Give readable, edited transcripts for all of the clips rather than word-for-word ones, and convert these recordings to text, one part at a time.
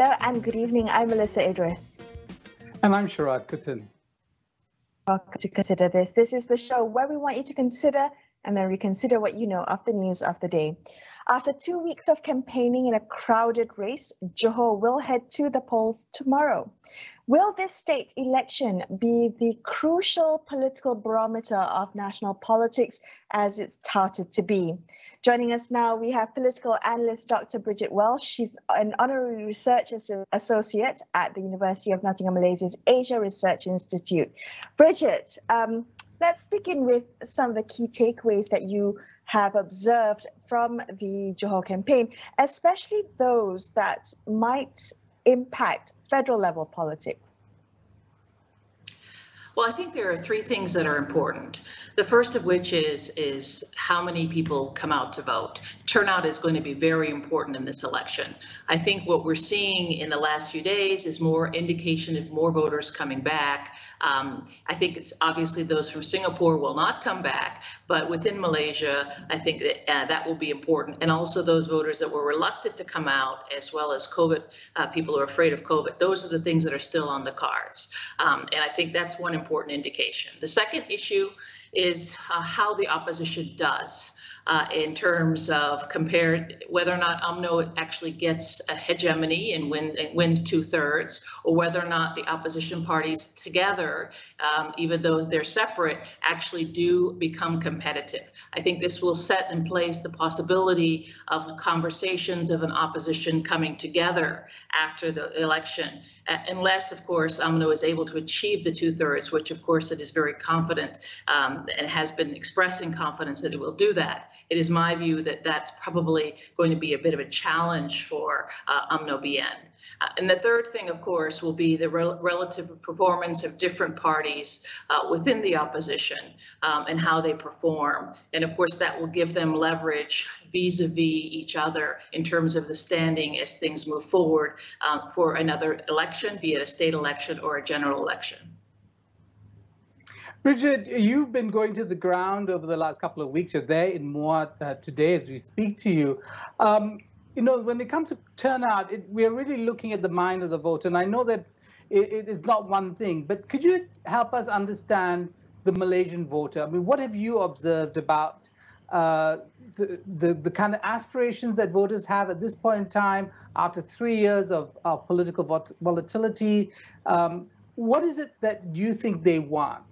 Hello and good evening. I'm Melissa Idris. And I'm Sharad Kutun. Welcome to Consider This. This is the show where we want you to consider and then reconsider what you know of the news of the day. After 2 weeks of campaigning in a crowded race, Johor will head to the polls tomorrow. Will this state election be the crucial political barometer of national politics as it's touted to be? Joining us now, we have political analyst Dr. Bridget Welsh. She's an honorary research associate at the University of Nottingham, Malaysia's Asia Research Institute. Bridget, let's begin with some of the key takeaways that you have observed from the Johor campaign, especially those that might impact federal level politics. Well, I think there are three things that are important. The first of which is how many people come out to vote. Turnout is going to be very important in this election. I think what we're seeing in the last few days is more indication of more voters coming back. I think it's obviously those from Singapore will not come back, but within Malaysia, I think that will be important. And also those voters that were reluctant to come out, as well as COVID, people who are afraid of COVID. Those are the things that are still on the cards. And I think that's one important indication. The second issue is how the opposition does in terms of compared whether or not UMNO actually gets a hegemony and wins 2/3, or whether or not the opposition parties together, even though they're separate, actually do become competitive. I think this will set in place the possibility of conversations of an opposition coming together after the election, unless, of course, UMNO is able to achieve the 2/3, which, of course, it is very confident and has been expressing confidence that it will do that. It is my view that that's probably going to be a bit of a challenge for UMNO BN. And the third thing, of course, will be the relative performance of different parties within the opposition and how they perform. And of course, that will give them leverage vis-a-vis each other in terms of the standing as things move forward for another election, be it a state election or a general election. Bridget, you've been going to the ground over the last couple of weeks. You're there in Muat today as we speak to you. You know, when it comes to turnout, we're really looking at the mind of the voter. And I know that it is not one thing, but could you help us understand the Malaysian voter? I mean, what have you observed about the kind of aspirations that voters have at this point in time after 3 years of political volatility? What is it that you think they want?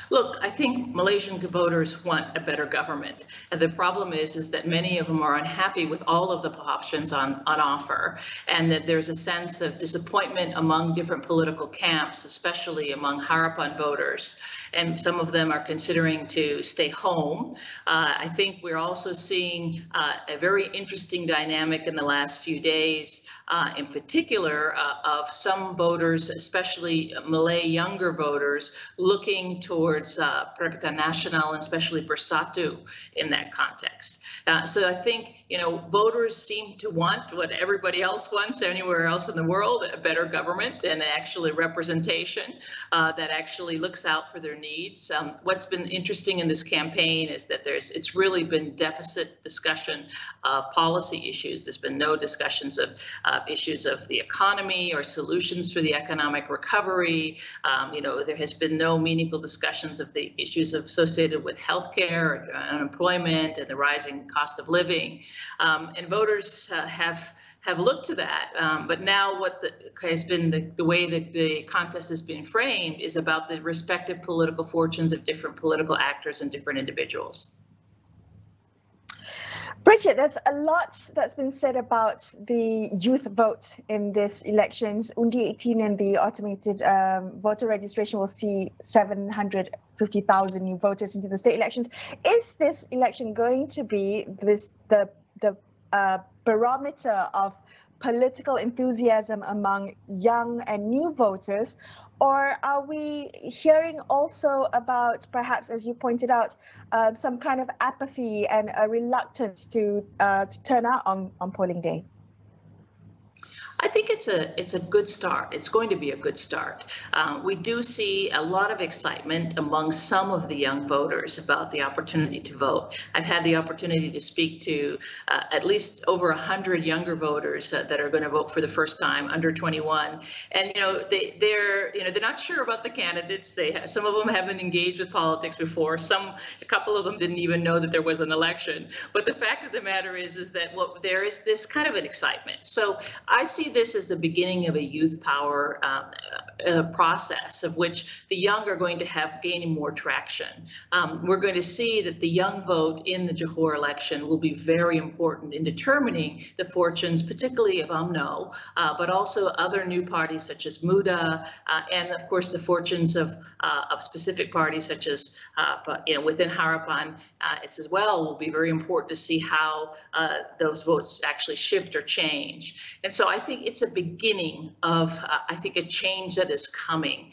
Look, I think Malaysian voters want a better government. And the problem is that many of them are unhappy with all of the options on offer, and that there's a sense of disappointment among different political camps, especially among Harapan voters. And some of them are considering to stay home. I think we're also seeing a very interesting dynamic in the last few days, in particular of some voters, especially Malay younger voters, looking towards Perikatan Nasional and especially Bersatu in that context. So I think, you know, voters seem to want what everybody else wants anywhere else in the world, a better government and actually representation that actually looks out for their needs. What's been interesting in this campaign is that it's really been deficit discussion of policy issues. There's been no discussions of issues of the economy or solutions for the economic recovery. You know, there has been no meaningful discussions of the issues associated with healthcare, unemployment, and the rising cost of living. And voters have looked to that. But now what has been the way that the contest has been framed is about the respective political fortunes of different political actors and different individuals. Bridget, there's a lot that's been said about the youth vote in this elections. Undi 18 and the automated voter registration will see 750,000 new voters into the state elections. Is this election going to be the barometer of political enthusiasm among young and new voters, or are we hearing also about, perhaps, as you pointed out, some kind of apathy and a reluctance to turn out on polling day? I think it's a good start. It's going to be a good start. We do see a lot of excitement among some of the young voters about the opportunity to vote. I've had the opportunity to speak to at least over 100 younger voters that are going to vote for the first time, under 21, and they're not sure about the candidates. Some of them haven't engaged with politics before. A couple of them didn't even know that there was an election. But the fact of the matter is that there is this kind of an excitement. So I see this as the beginning of a youth power process, of which the young are going to have gaining more traction. We're going to see that the young vote in the Johor election will be very important in determining the fortunes, particularly of UMNO, but also other new parties such as MUDA, and of course the fortunes of specific parties such as within Harapan as well will be very important to see how those votes actually shift or change. And so I think it's a beginning of, I think, a change that is coming,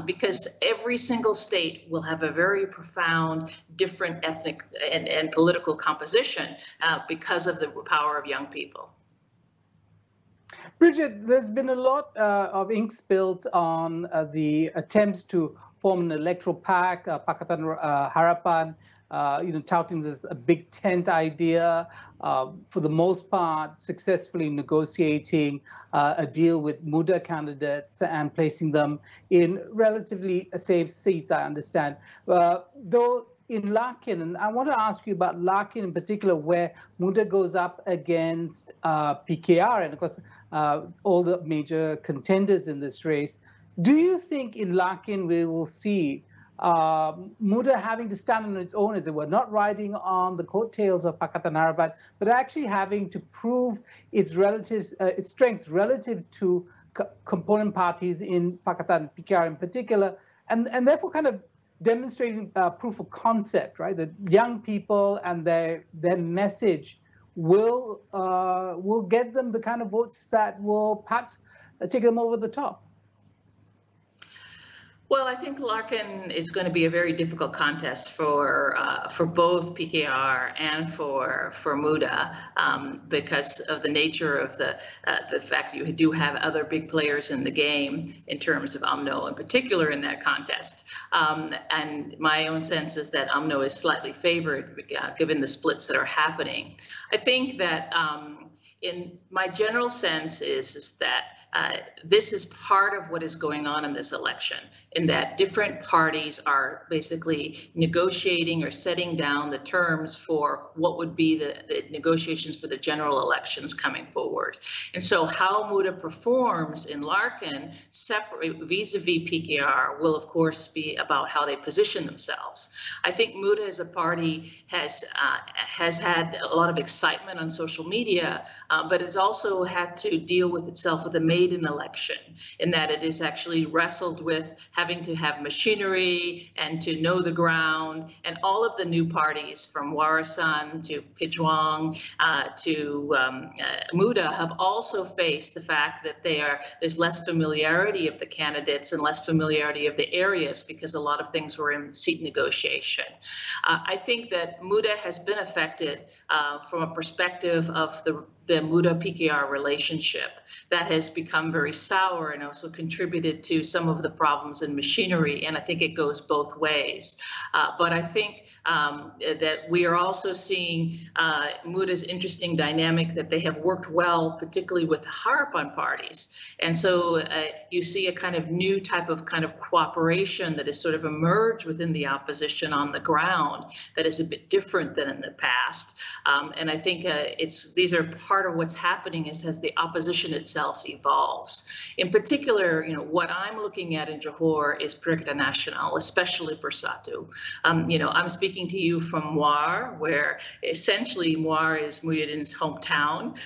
because every single state will have a very profound, different ethnic and political composition because of the power of young people. Bridget, there's been a lot of ink spilled on the attempts to form an electoral pact, Pakatan Harapan, touting this a big tent idea, for the most part, successfully negotiating a deal with MUDA candidates and placing them in relatively safe seats, I understand. Though in Larkin, and I want to ask you about Larkin in particular, where MUDA goes up against PKR, and of course, all the major contenders in this race. Do you think in Larkin we will see MUDA having to stand on its own, as it were, not riding on the coattails of Pakatan Harapan, but actually having to prove its strength relative to component parties in Pakatan, PKR in particular, and therefore kind of demonstrating proof of concept, right? That young people and their message will get them the kind of votes that will perhaps take them over the top. Well, I think Larkin is going to be a very difficult contest for both PKR and for MUDA, because of the nature of the fact that you do have other big players in the game in terms of UMNO in particular in that contest. And my own sense is that UMNO is slightly favored given the splits that are happening. I think that in my general sense is that this is part of what is going on in this election, in that different parties are basically negotiating or setting down the terms for what would be the negotiations for the general elections coming forward. And so how MUDA performs in Larkin separate vis-a-vis PKR will of course be about how they position themselves. I think MUDA as a party has had a lot of excitement on social media, but it's also had to deal with itself with a maiden election, in that it is actually wrestled with having to have machinery and to know the ground. And all of the new parties, from Warasan to Pijwang to MUDA, have also faced the fact that there's less familiarity of the candidates and less familiarity of the areas, because a lot of things were in seat negotiation. I think that MUDA has been affected from a perspective of the MUDA-PKR relationship that has become very sour and also contributed to some of the problems in machinery. And I think it goes both ways. But I think that we are also seeing MUDA's interesting dynamic, that they have worked well, particularly with the Harapan parties. And so you see a kind of new type of cooperation that has sort of emerged within the opposition on the ground that is a bit different than in the past. And I think these are part of what's happening as the opposition itself evolves. In particular, what I'm looking at in Johor is Perikatan Nasional, especially Bersatu. I'm speaking to you from Muar, where essentially Muar is Muhyiddin's hometown.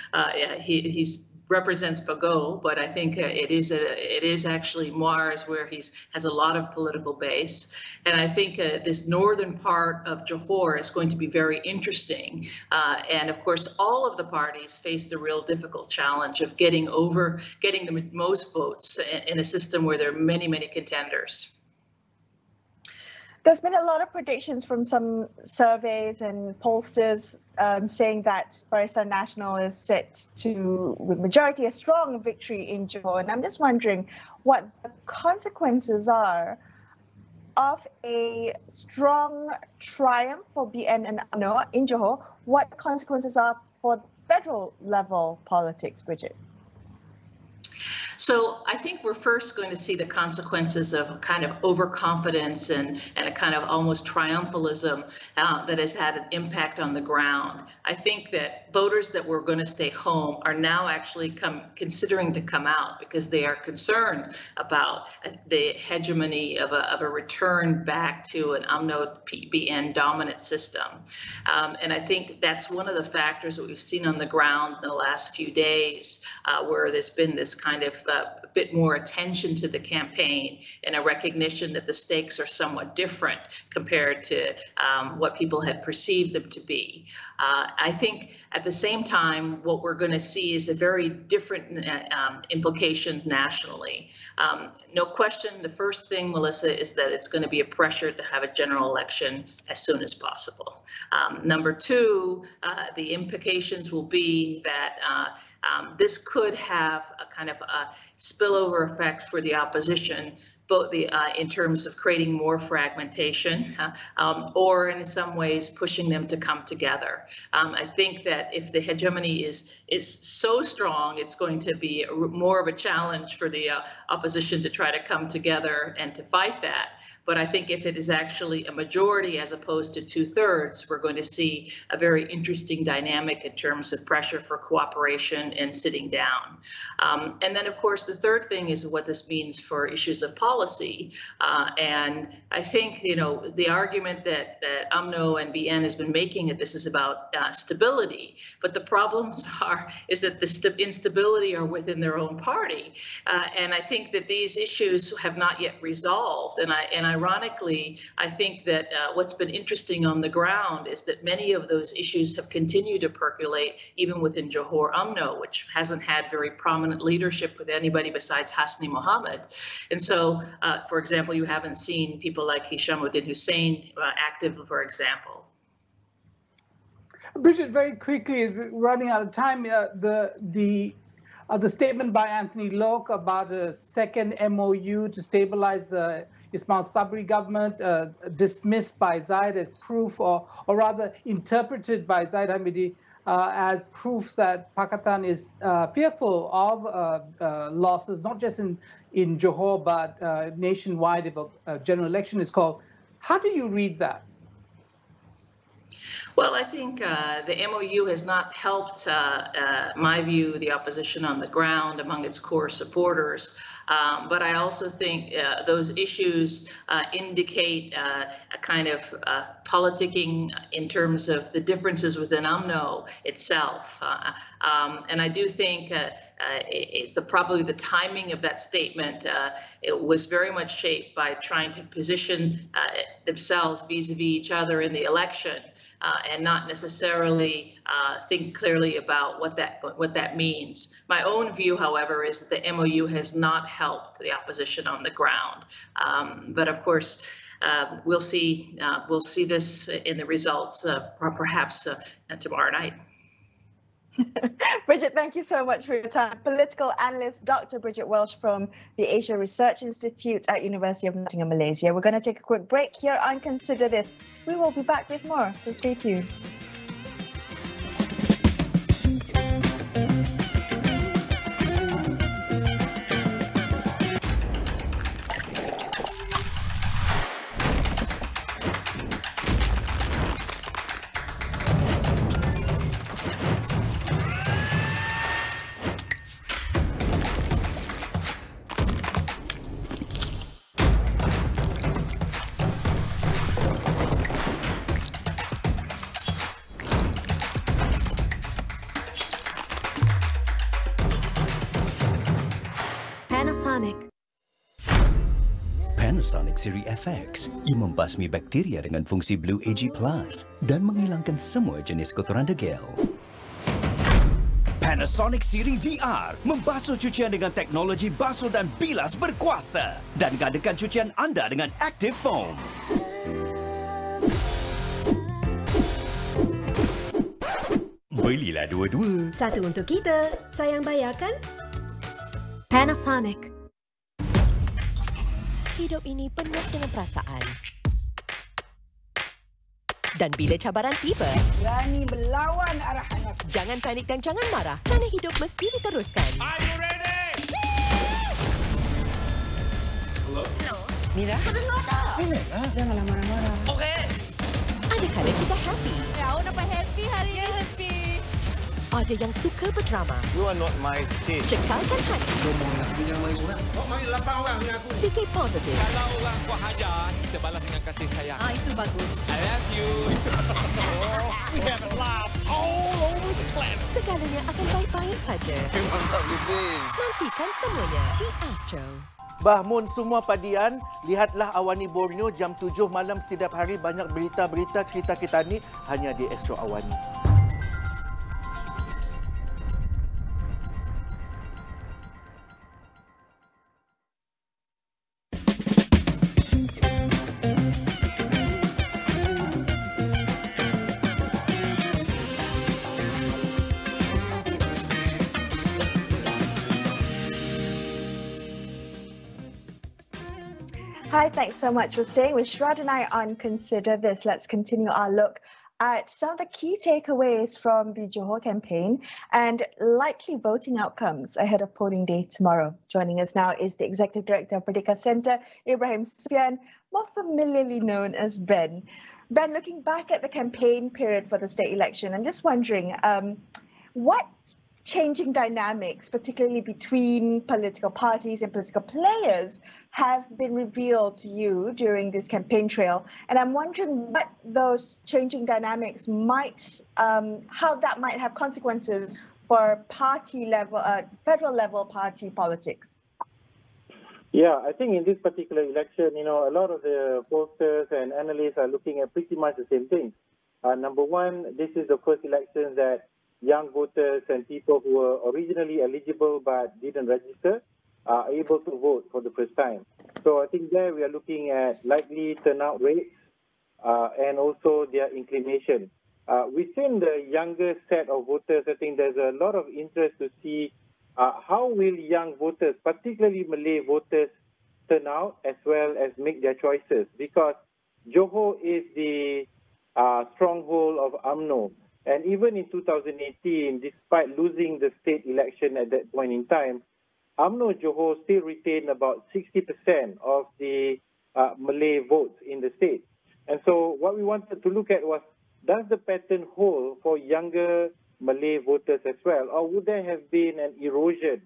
He's represents Pago, but I think it is actually Muar is where has a lot of political base. And I think this northern part of Johor is going to be very interesting. And of course, all of the parties face the real difficult challenge of getting the most votes in a system where there are many, many contenders. There's been a lot of predictions from some surveys and pollsters saying that Barisan Nasional is set to, with majority, a strong victory in Johor. And I'm just wondering what the consequences are of a strong triumph for BN and UMNO in Johor. What consequences are for federal level politics, Bridget? So I think we're first going to see the consequences of kind of overconfidence and a kind of almost triumphalism that has had an impact on the ground. I think that voters that were going to stay home are now actually considering to come out because they are concerned about the hegemony of a return back to an UMNO-BN dominant system. And I think that's one of the factors that we've seen on the ground in the last few days, where there's been this kind of a bit more attention to the campaign and a recognition that the stakes are somewhat different compared to what people had perceived them to be. I think at the same time, what we're going to see is a very different implication nationally. No question, the first thing, Melissa, is that it's going to be a pressure to have a general election as soon as possible. Number two, the implications will be that this could have a kind of a spillover effect for the opposition, both in terms of creating more fragmentation or in some ways pushing them to come together. I think that if the hegemony is so strong, it's going to be more of a challenge for the opposition to try to come together and to fight that. But I think if it is actually a majority as opposed to 2/3, we're going to see a very interesting dynamic in terms of pressure for cooperation and sitting down. And then, of course, the third thing is what this means for issues of policy. And I think, you know, the argument that UMNO and BN has been making that this is about stability, but the problems is that the instability are within their own party. And I think that these issues have not yet resolved. And ironically, I think that what's been interesting on the ground is that many of those issues have continued to percolate even within Johor UMNO, which hasn't had very prominent leadership with anybody besides Hasni Mohamad. And so, for example, you haven't seen people like Hishamuddin Hussein active, for example. Bridget, very quickly, as we're running out of time, the statement by Anthony Lok about a second MOU to stabilize the Ismail Sabri government, dismissed by Zahid as proof, or rather interpreted by Zahid Hamidi as proof that Pakistan is fearful of losses, not just in Johor, but nationwide if a general election is called. How do you read that? Well, I think the MOU has not helped, my view, the opposition on the ground among its core supporters. But I also think those issues indicate a kind of politicking in terms of the differences within UMNO itself. And I do think it's probably the timing of that statement. It was very much shaped by trying to position themselves vis-a-vis each other in the election. And not necessarily think clearly about what that means. My own view, however, is that the MOU has not helped the opposition on the ground. But of course, we'll see this in the results, perhaps tomorrow night. Bridget, thank you so much for your time. Political analyst Dr. Bridget Welsh from the Asia Research Institute at University of Nottingham, Malaysia. We're going to take a quick break here on Consider This. We will be back with more, so stay tuned. Panasonic Siri FX yang membasmi bakteria dengan fungsi Blue AG Plus dan menghilangkan semua jenis kotoran degil. Panasonic Siri VR membasuh cucian dengan teknologi basuh dan bilas berkuasa dan gadakan cucian anda dengan Active Foam. Belilah dua-dua. Satu untuk kita. Sayang bayar kan? Panasonic. Hidup ini penuh dengan perasaan. Dan bila cabaran tiba, berani melawan arahan aku. jangan panik dan jangan marah kerana hidup mesti diteruskan. Are you ready? Mira, dengar tak? Janganlah marah-marah. Okay. Ada kala kita happy, Awak nampak happy hari ni. Happy. ada yang suka berdrama. You are not my stage. Cekalkan hati, Kau main 8 orang dengan aku. fikir positif. Kalau orang kau hajar, kita balas dengan kasih sayang. Itu bagus. I love you. We have a laugh all over the planet. Segalanya akan baik-baik saja. Memang tak boleh. Nantikan semuanya di Astro. Bahmun semua padian, lihatlah Awani Borneo jam 7 malam setiap hari, banyak berita-berita cerita kita ni hanya di Astro Awani. Hi, thanks so much for staying with Shrad and I on Consider This. Let's continue our look at some of the key takeaways from the Johor campaign and likely voting outcomes ahead of polling day tomorrow. Joining us now is the Executive Director of Merdeka Centre, Ibrahim Sufyan, more familiarly known as Ben. Ben, looking back at the campaign period for the state election, I'm just wondering, what changing dynamics, particularly between political parties and political players, have been revealed to you during this campaign trail? And I'm wondering what those changing dynamics might, how that might have consequences for party level, federal level party politics. Yeah, I think in this particular election, a lot of the pollsters and analysts are looking at pretty much the same thing. Number one, this is the first election that young voters and people who were originally eligible but didn't register are able to vote for the first time. So I think there we are looking at likely turnout rates and also their inclination. Within the younger set of voters, I think there's a lot of interest to see how will young voters, particularly Malay voters, turn out as well as make their choices, because Johor is the stronghold of UMNO. And even in 2018, despite losing the state election at that point in time, UMNO Johor still retained about 60% of the Malay votes in the state. And so what we wanted to look at was, does the pattern hold for younger Malay voters as well, or would there have been an erosion?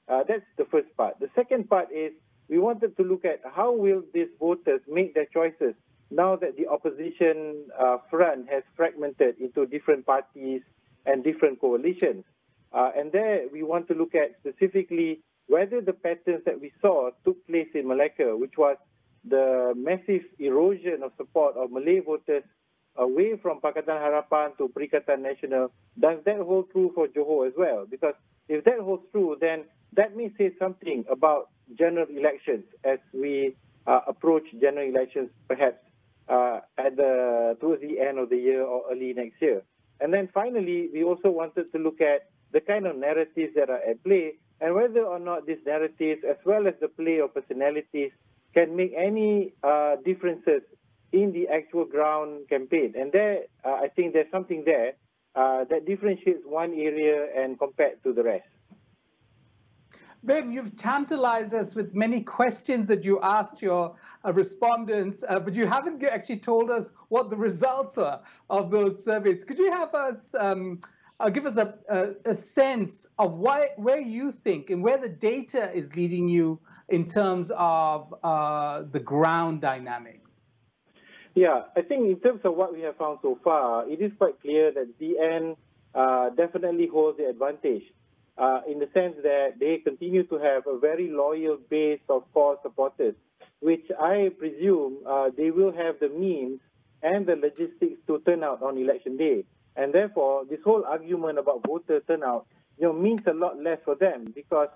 That's the first part. The second part is we wanted to look at how will these voters make their choices now that the opposition front has fragmented into different parties and different coalitions. And there we want to look at specifically whether the patterns that we saw took place in Malacca, which was the massive erosion of support of Malay voters away from Pakatan Harapan to Perikatan Nasional, does that hold true for Johor as well? Because if that holds true, then that may say something about general elections as we approach general elections perhaps towards the end of the year or early next year. And then finally, we also wanted to look at the kind of narratives that are at play and whether or not these narratives, as well as the play of personalities, can make any differences in the actual ground campaign. And there, I think there's something there that differentiates one area and compared to the rest. Ben, you've tantalized us with many questions that you asked your respondents, but you haven't actually told us what the results are of those surveys. Could you have us give us a sense of where you think and where the data is leading you in terms of the ground dynamics? Yeah, I think in terms of what we have found so far, it is quite clear that DN definitely holds the advantage. In the sense that they continue to have a very loyal base of core supporters, which I presume they will have the means and the logistics to turn out on election day. And therefore, this whole argument about voter turnout means a lot less for them, because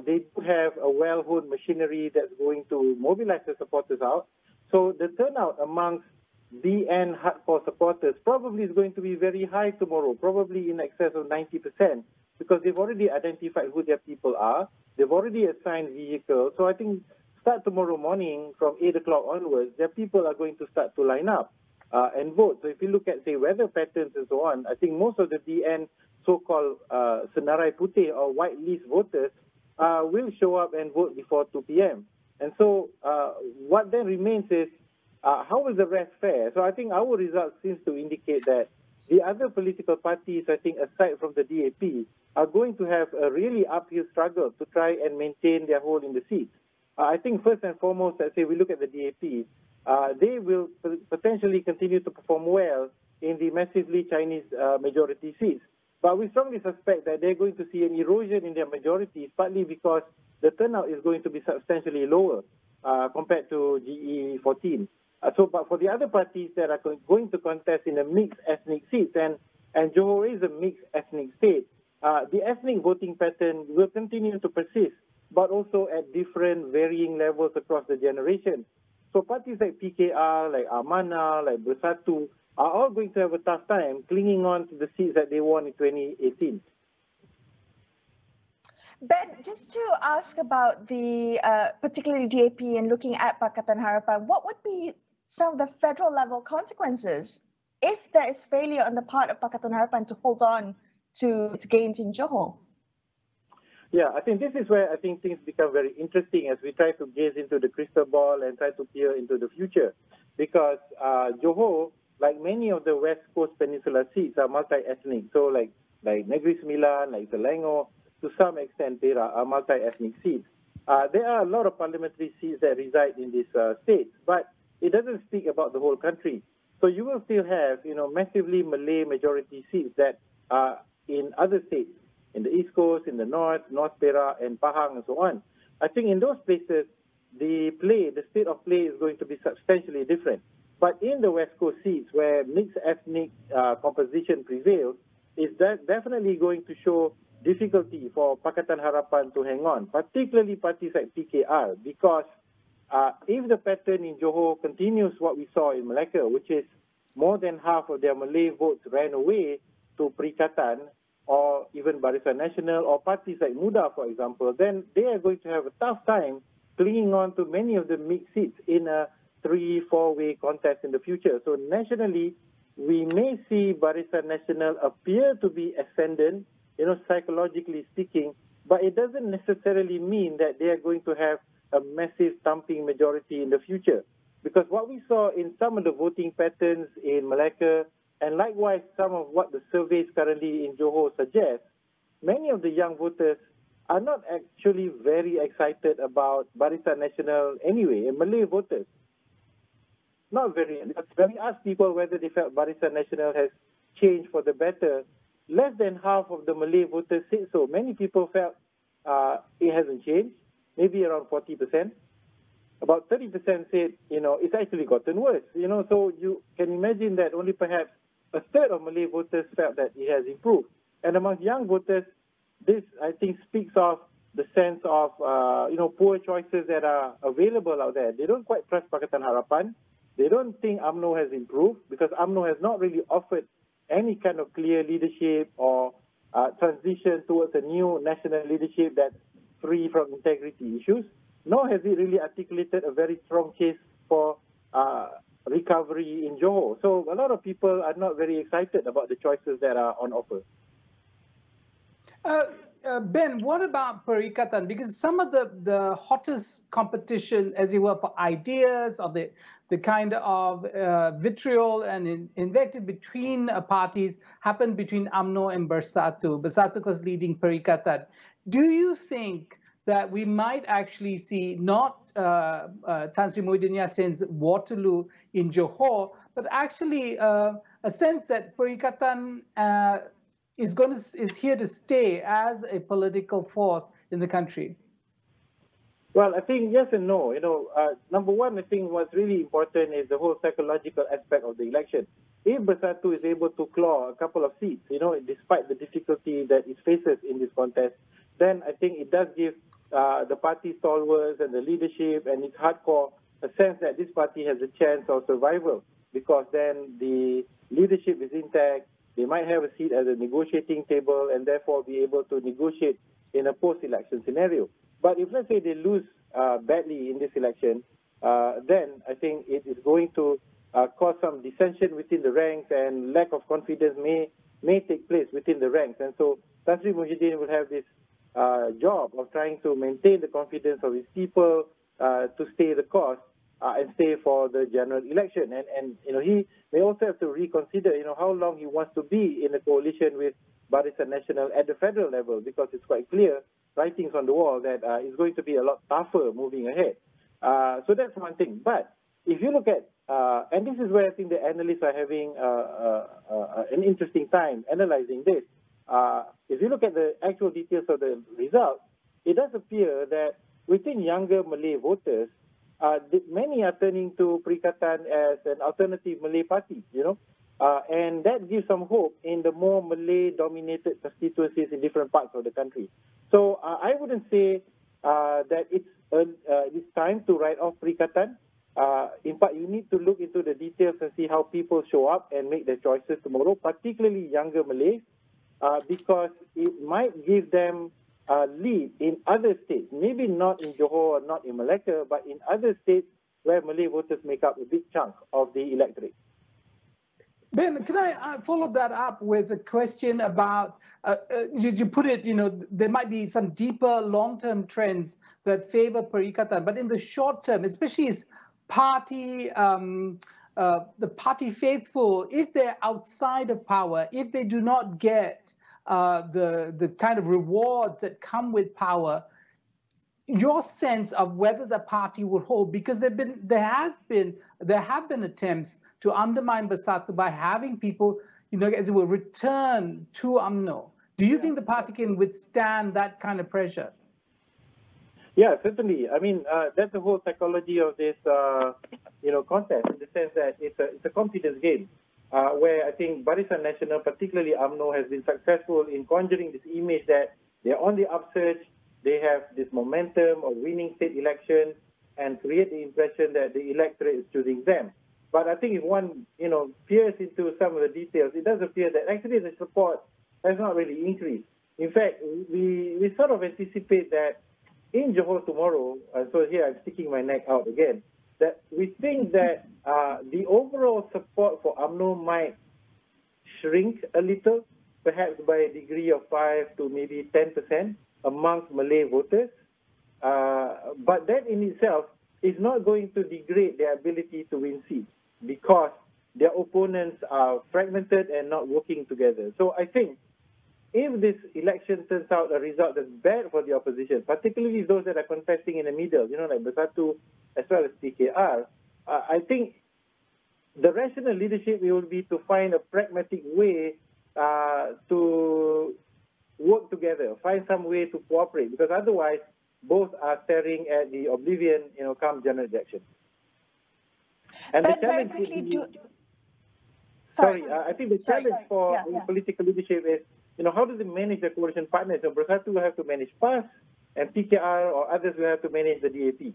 they do have a well-honed machinery that's going to mobilize the supporters out. So the turnout amongst BN hardcore supporters probably is going to be very high tomorrow, probably in excess of 90%, because they've already identified who their people are. They've already assigned vehicles. So I think start tomorrow morning from 8 o'clock onwards, their people are going to start to line up and vote. So if you look at, say, weather patterns and so on, I think most of the BN so-called Senarai Putih or white list voters will show up and vote before 2 p.m. And so what then remains is, how will the rest fare? So I think our results seems to indicate that the other political parties, I think, aside from the DAP, are going to have a really uphill struggle to try and maintain their hold in the seats. I think first and foremost, let's say we look at the DAP, they will potentially continue to perform well in the massively Chinese majority seats. But we strongly suspect that they're going to see an erosion in their majorities, partly because the turnout is going to be substantially lower compared to GE14. But for the other parties that are going to contest in a mixed ethnic seats, and Johor is a mixed ethnic state, the ethnic voting pattern will continue to persist, but also at different varying levels across the generation. So parties like PKR, like Amanah, like Bersatu, are all going to have a tough time clinging on to the seats that they won in 2018. Ben, just to ask about the particularly DAP and looking at Pakatan Harapan, what would be some of the federal level consequences if there is failure on the part of Pakatan Harapan to hold on to its gains in Johor? Yeah, I think this is where I think things become very interesting as we try to gaze into the crystal ball and try to peer into the future. Because Johor, like many of the West Coast Peninsula seats, are multi-ethnic. So like Negeri Sembilan, like Selangor, to some extent, Perak are multi-ethnic seats. There are a lot of parliamentary seats that reside in these states, but it doesn't speak about the whole country. So you will still have, massively Malay majority seats that are in other states, in the East Coast, in the North, North Perak, and Pahang, and so on. I think in those places, the state of play is going to be substantially different. But in the West Coast seats, where mixed ethnic composition prevails, is that definitely going to show difficulty for Pakatan Harapan to hang on, particularly parties like PKR, because if the pattern in Johor continues what we saw in Malacca, which is more than half of their Malay votes ran away to Perikatan, or even Barisan Nasional, or parties like MUDA, for example, then they are going to have a tough time clinging on to many of the mixed seats in a 3-4-way contest in the future. So nationally, we may see Barisan Nasional appear to be ascendant, psychologically speaking, but it doesn't necessarily mean that they are going to have a massive thumping majority in the future. Because what we saw in some of the voting patterns in Malacca, and likewise some of what the surveys currently in Johor suggest, many of the young voters are not actually very excited about Barisan Nasional anyway, and Malay voters. Not very. When we ask people whether they felt Barisan Nasional has changed for the better, less than half of the Malay voters said so. Many people felt it hasn't changed, maybe around 40%. About 30% said, it's actually gotten worse. So you can imagine that only perhaps a third of Malay voters felt that it has improved. And amongst young voters, this, I think, speaks of the sense of, poor choices that are available out there. They don't quite trust Pakatan Harapan. They don't think UMNO has improved because UMNO has not really offered any kind of clear leadership or transition towards a new national leadership that's free from integrity issues, nor has it really articulated a very strong case for recovery in Johor. So a lot of people are not very excited about the choices that are on offer. Ben, what about Perikatan? Because some of the hottest competition, as you will, for ideas or the kind of vitriol and invective between parties happened between UMNO and Bersatu. Bersatu was leading Perikatan. Do you think that we might actually see not Tan Sri Muhyiddin Yassin's Waterloo in Johor, but actually a sense that Perikatan is here to stay as a political force in the country? Well, I think yes and no. Number one, I think what's really important is the whole psychological aspect of the election. If Bersatu is able to claw a couple of seats, despite the difficulty that it faces in this contest, then I think it does give the party stalwarts and the leadership and its hardcore a sense that this party has a chance of survival. because then the leadership is intact. They might have a seat at the negotiating table and therefore be able to negotiate in a post-election scenario. But if, let's say, they lose badly in this election, then I think it is going to cause some dissension within the ranks, and lack of confidence may take place within the ranks. And so Tan Sri Muhyiddin will have this job of trying to maintain the confidence of his people, to stay the course and stay for the general election. And he may also have to reconsider, how long he wants to be in a coalition with Barisan Nasional at the federal level, because it's quite clear, writings on the wall, that it's going to be a lot tougher moving ahead. So that's one thing. But if you look at, and this is where I think the analysts are having an interesting time analyzing this. If you look at the actual details of the results, it does appear that within younger Malay voters, many are turning to Perikatan as an alternative Malay party, and that gives some hope in the more Malay-dominated constituencies in different parts of the country. So I wouldn't say that it's time to write off Perikatan. In fact, you need to look into the details and see how people show up and make their choices tomorrow, particularly younger Malays, because it might give them a lead in other states, maybe not in Johor, not in Malacca, but in other states where Malay voters make up a big chunk of the electorate. Ben, can I follow that up with a question about, you put it, there might be some deeper long-term trends that favor Perikatan, but in the short term, especially as party, the party faithful, if they're outside of power, if they do not get the kind of rewards that come with power, your sense of whether the party will hold, because there have been attempts to undermine Bersatu by having people, as it will, return to UMNO. Do you think the party can withstand that kind of pressure? Yeah, certainly. I mean, that's the whole psychology of this, contest, in the sense that it's a confidence game, where I think Barisan Nasional, particularly UMNO, has been successful in conjuring this image that they're on the upsurge, they have this momentum of winning state elections, and create the impression that the electorate is choosing them. But I think if one, peers into some of the details, it does appear that actually the support has not really increased. In fact, we sort of anticipate that in Johor tomorrow, so here I'm sticking my neck out again, that we think that the overall support for UMNO might shrink a little, perhaps by a degree of 5 to maybe 10% amongst Malay voters. But that in itself is not going to degrade their ability to win seats, because their opponents are fragmented and not working together. So I think if this election turns out a result that's bad for the opposition, particularly those that are contesting in the middle, like Bersatu as well as PKR, I think the rational leadership will be to find a pragmatic way to work together, find some way to cooperate, because otherwise both are staring at the oblivion, come general election. And the challenge very quickly, I think the challenge for political leadership is, how does it manage the coalition partners? So Bersatu will have to manage PAS, and PKR or others will have to manage the DAP.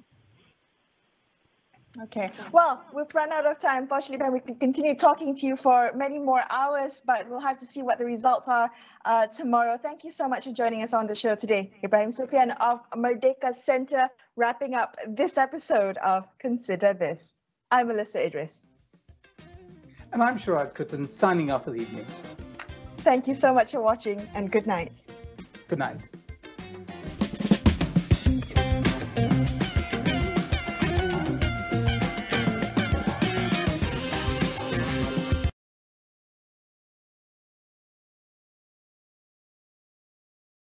Okay. Well, we've run out of time. Unfortunately, Ben, we can continue talking to you for many more hours, but we'll have to see what the results are tomorrow. Thank you so much for joining us on the show today. Ibrahim Sufyan of Merdeka Center, wrapping up this episode of Consider This. I'm Melissa Idris. And I'm Sharad Kuttan, signing off for the evening. Thank you so much for watching, and good night. Good night.